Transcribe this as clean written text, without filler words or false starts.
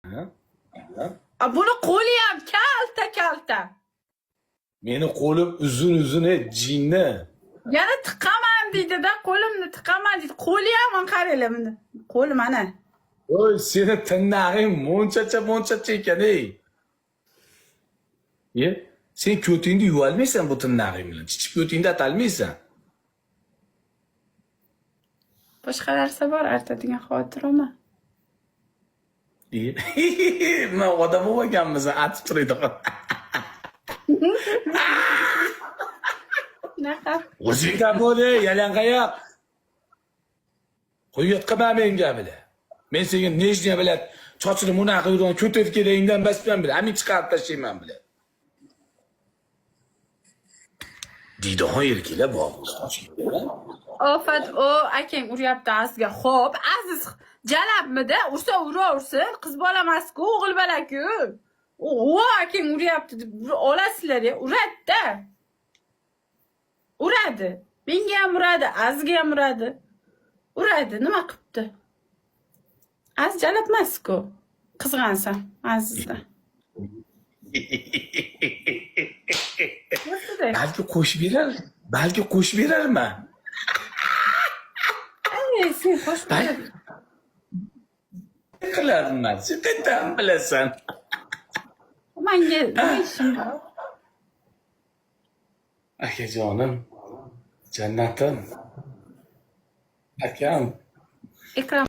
Ha? Buni qo'li ham kalta. Meni qo'lim uzun jinni. Yana tiqaman deydi-da, qo'limni tiqaman deydi. Qo'li ham qaranglar buni. Qo'li mana. Oy, seni tirnog'ing monchacha ekan-ey. Sen ko'tingni yuvalmaysan bu tirnog'ing bilan. Chichib ko'tingni atalmaysan. Boshqa narsa bor, artadigan xotirama. Men odam bo'lmaganmisan, atib turadigan. Naqa? O'zingdan bo'l, yalanqayoq. Qo'yib qilma menga bile. Men senga nejniya bilan chochini bunaqa yurgan ko'tarib kelingdan basman bile. Amin chiqarib tashlayman bile. Diydohon erkaklar bor. Ofat, akang uryapti Azizga. Xo'p, Aziz jalabmidi? Ursa uraversin. Qiz bola emas-ku, o'g'il bola-ku. Akang uryapti deb olasizlar-ya, uradi-da. Uradi. Menga ham uradi, Azizga ham uradi. Uradi, nima qilibdi? Aziz jalab emas-ku. Qizg'ansam Azizdan. Balki qo'shib berarman. Sen qo'shib ber. Qilarman, sen qayerdan bilasan? Menga nima ishim bor? Akajonim, jannatim. Akam. Ekran